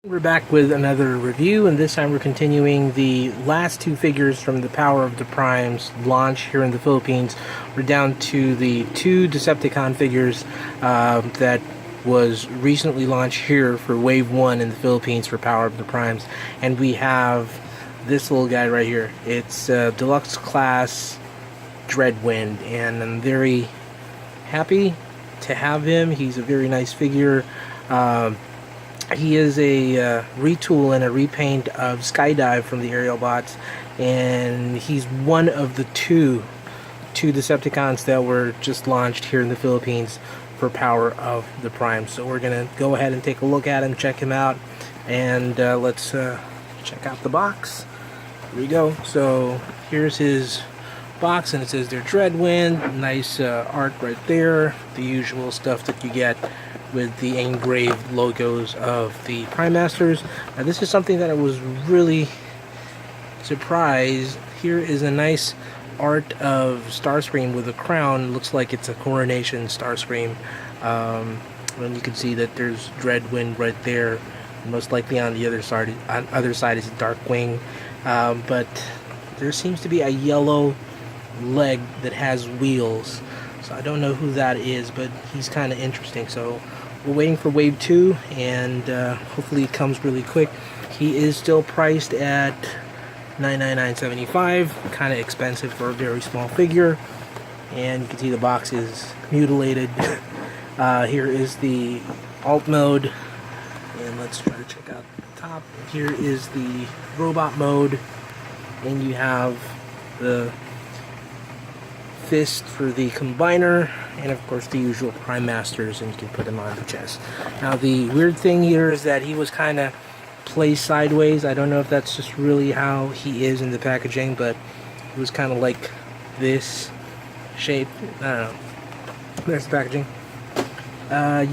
We're back with another review, and this time we're continuing the last two figures from the Power of the Primes launch here in the Philippines. We're down to the two Decepticon figures that was recently launched here for Wave 1 in the Philippines for Power of the Primes. And we have this little guy right here. It's Deluxe Class Dreadwind, and I'm very happy to have him. He's a very nice figure. He is a retool and a repaint of Skydive from the Aerialbots, and he's one of the two Decepticons that were just launched here in the Philippines for Power of the Prime. So we're gonna go ahead and take a look at him, check him out, and let's check out the box. Here we go. So here's his box, and it says they're Dreadwind. Nice art right there, the usual stuff that you get with the engraved logos of the Prime Masters. Now this is something that I was really surprised. Here is a nice art of Starscream with a crown. Looks like it's a coronation Starscream. And you can see that there's Dreadwind right there. Most likely on the other side is Darkwing. But there seems to be a yellow leg that has wheels. So I don't know who that is, but he's kind of interesting. So we're waiting for Wave 2, and hopefully it comes really quick. He is still priced at $999.75, kind of expensive for a very small figure. And you can see the box is mutilated. Here is the alt mode, and let's try to check out the top. Here is the robot mode, and you have the fist for the combiner, and of course the usual Prime Masters, and you can put them on the chest. Now the weird thing here is that he was kind of placed sideways. I don't know if that's just really how he is in the packaging, but it was kind of like this shape. I don't know. There's the packaging.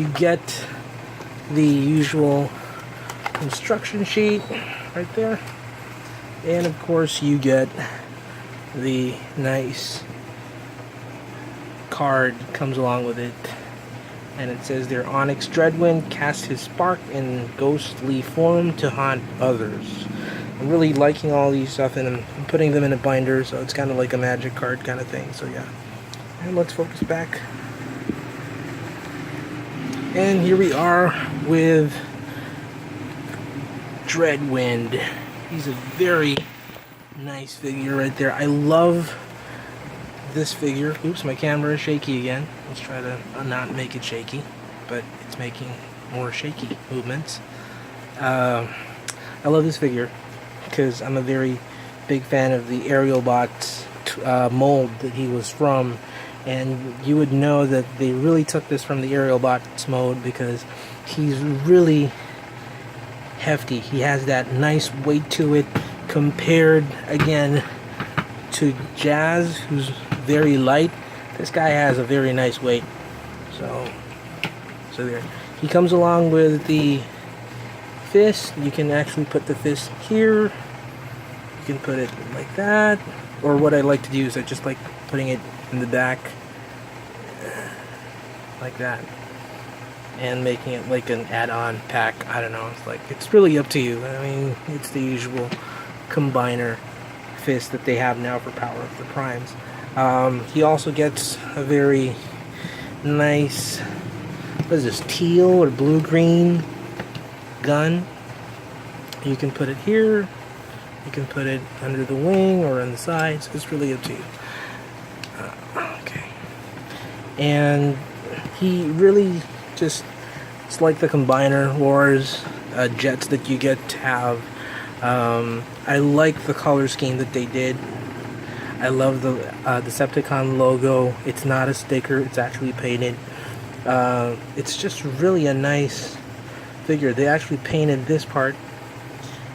You get the usual instruction sheet right there, and of course you get the nice card comes along with it, and it says their Onyx Dreadwind casts his spark in ghostly form to haunt others. I'm really liking all these stuff, and I'm putting them in a binder, so it's kind of like a magic card kind of thing. So yeah, and let's focus back, and here we are with Dreadwind. He's a very nice figure right there. I love this figure. Oops, my camera is shaky again. Let's try to not make it shaky, but it's making more shaky movements. I love this figure because I'm a very big fan of the Aerialbots mold that he was from, and you would know that they really took this from the Aerialbots mold because he's really hefty. He has that nice weight to it compared again to Jazz, who's very light. This guy has a very nice weight. So there. He comes along with the fist. You can actually put the fist here. You can put it like that. Or what I like to do is I just like putting it in the back like that, and making it like an add-on pack. I don't know. It's really up to you. I mean, it's the usual combiner fist that they have now for Power of the Primes. He also gets a very nice, what is this, teal or blue-green gun. You can put it here, you can put it under the wing or on the sides. It's really up to you. Okay. And he really just, it's like the Combiner Wars jets that you get to have. I like the color scheme that they did. I love the Decepticon logo. It's not a sticker, it's actually painted. It's just really a nice figure. They actually painted this part,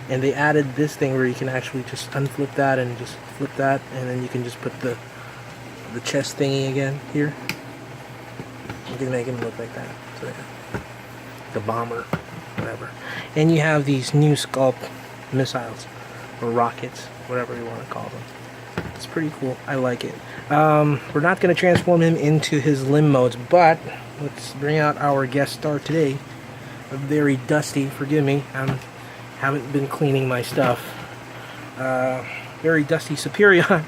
and they added this thing where you can actually just unflip that and just flip that, and then you can just put the chest thingy again here. You can make him look like that. So yeah. The bomber, whatever. And you have these new sculpt missiles or rockets, whatever you want to call them. It's pretty cool. I like it. We're not going to transform him into his limb modes, but let's bring out our guest star today, very dusty. Forgive me, I haven't been cleaning my stuff. Very dusty Superion.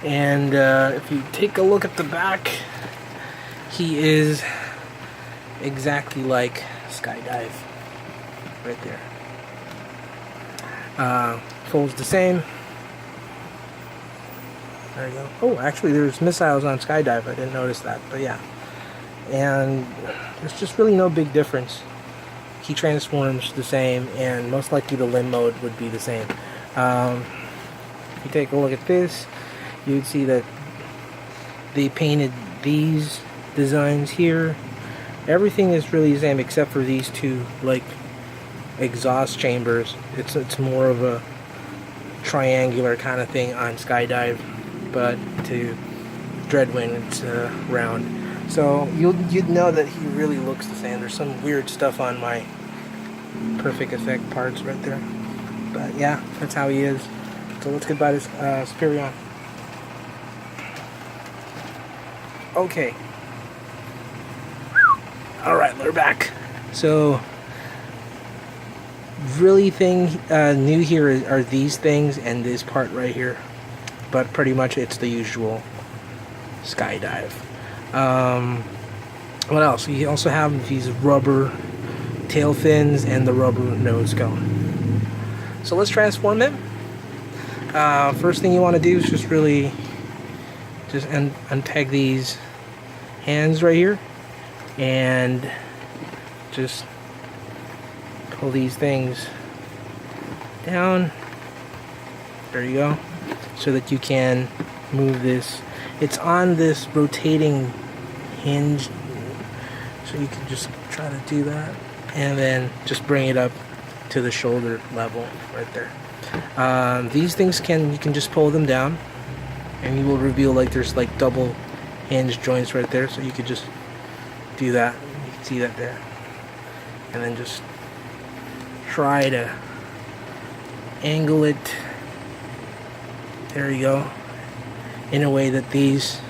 And if you take a look at the back, he is exactly like Skydive right there. Folds the same. There you go. Oh, actually there's missiles on Skydive. I didn't notice that, but yeah. And there's just really no big difference. He transforms the same, and most likely the limb mode would be the same. If you take a look at this, you'd see that they painted these designs here. Everything is really the same except for these two, like, exhaust chambers. It's more of a triangular kind of thing on Skydive, but to Dreadwind it's round. So you'd know that he really looks the same. There's some weird stuff on my perfect effect parts right there, but yeah, that's how he is. So let's get by this Superion. Okay. Alright, we're back. So really thing new here are these things and this part right here, but pretty much it's the usual Skydive. What else? You also have these rubber tail fins and the rubber nose cone. So let's transform him. First thing you want to do is just really just unpeg these hands right here and just pull these things down. There you go. So that you can move this. It's on this rotating hinge, so you can just try to do that and then just bring it up to the shoulder level right there. These things you can just pull them down and you will reveal like there's like double hinge joints right there, so you could just do that. You can see that there, and then just try to angle it, there you go, in a way that these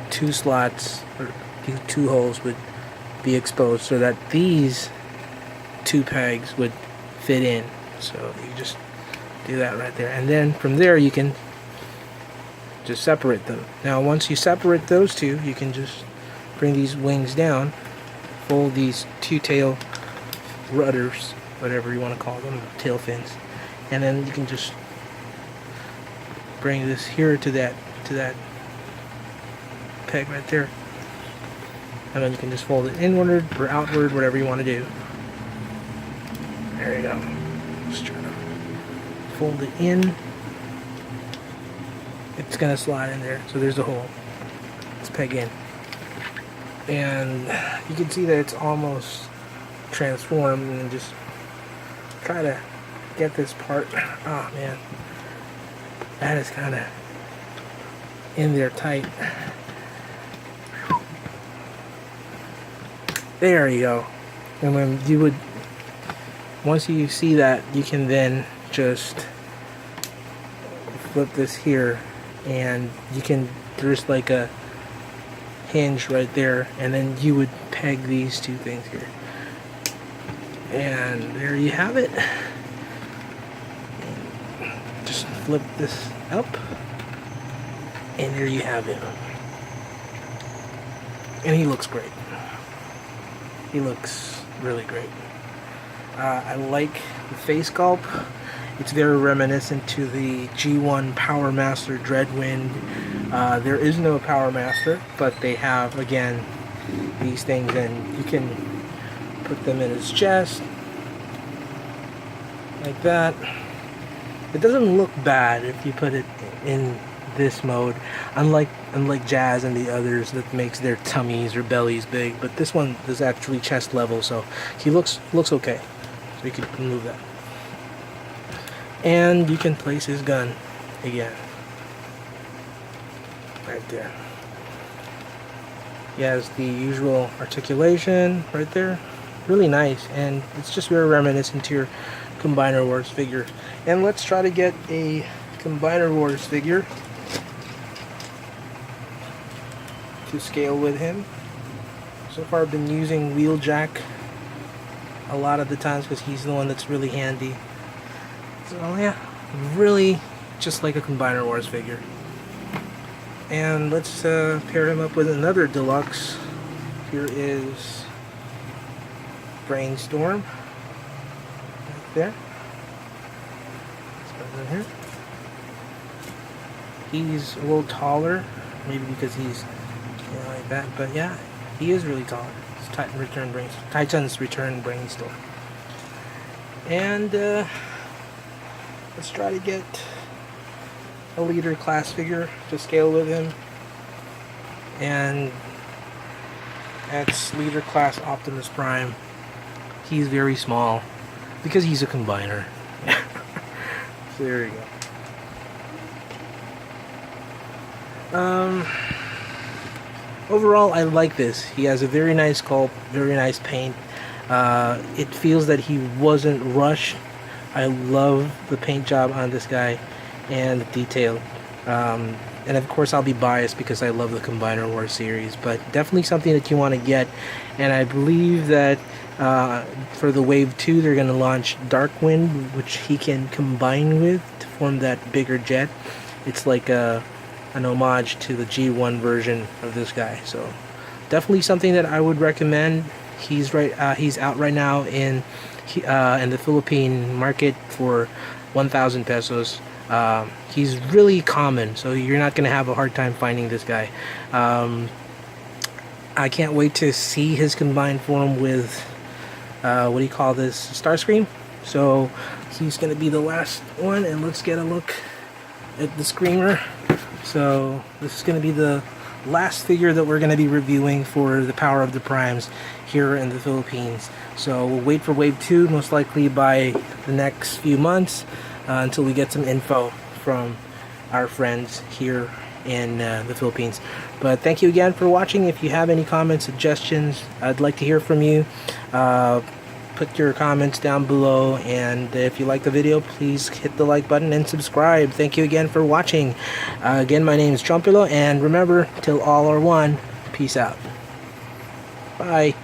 two slots or these two holes would be exposed, so that these two pegs would fit in. So you just do that right there, and then from there you can just separate them. Now once you separate those two, you can just bring these wings down, fold these two tail rudders, whatever you want to call them, tail fins, and then you can just bring this here to that peg right there, and then you can just fold it inward or outward, whatever you want to do. There you go. Just try to fold it in. It's gonna slide in there, so there's a hole. Let's peg in, and you can see that it's almost transformed. And just try to get this part. Oh man, that is kind of in there tight. There you go. And when you would, once you see that, you can then just flip this here, and you can, there's like a hinge right there, and then you would peg these two things here, and there you have it. And just flip this up, and there you have it. And he looks great. He looks really great. I like the face sculpt. It's very reminiscent to the G1 Power Master Dreadwind. There is no Power Master, but they have, again, these things, and you can put them in his chest like that. It doesn't look bad if you put it in this mode, unlike Jazz and the others that makes their tummies or bellies big, but this one is actually chest level, so he looks okay. So you can remove that. And you can place his gun again. Right there. He has the usual articulation right there. Really nice, and it's just very reminiscent to your Combiner Wars figure. And let's try to get a Combiner Wars figure to scale with him. So far I've been using Wheeljack a lot of the times because he's the one that's really handy. So yeah, really just like a Combiner Wars figure. And let's pair him up with another deluxe. Here is Brainstorm. Right there. Let's put him in here. He's a little taller, maybe because he's like that, but yeah, he is really tall. It's Titan's Return Brainstorm. And let's try to get a leader class figure to scale with him. And that's leader class Optimus Prime. He's very small because he's a combiner. So there you go. Overall, I like this. He has a very nice sculpt, very nice paint. It feels that he wasn't rushed. I love the paint job on this guy and the detail. And of course, I'll be biased because I love the Combiner Wars series, but definitely something that you want to get. And I believe that for the Wave 2, they're going to launch Darkwind, which he can combine with to form that bigger jet. It's like an homage to the G1 version of this guy. So definitely something that I would recommend. He's out right now in the Philippine market for 1,000 pesos. He's really common, so you're not going to have a hard time finding this guy. I can't wait to see his combined form with what do you call this, Starscream. So he's going to be the last one, and let's get a look at the Screamer. So this is going to be the last figure that we're going to be reviewing for the Power of the Primes here in the Philippines. So we'll wait for Wave 2 most likely by the next few months until we get some info from our friends here in the Philippines. But thank you again for watching. If you have any comments, suggestions, I'd like to hear from you. Put your comments down below, and if you like the video, please hit the like button and subscribe. Thank you again for watching. Again, my name is Chompilo, and remember, till all are one, peace out. Bye.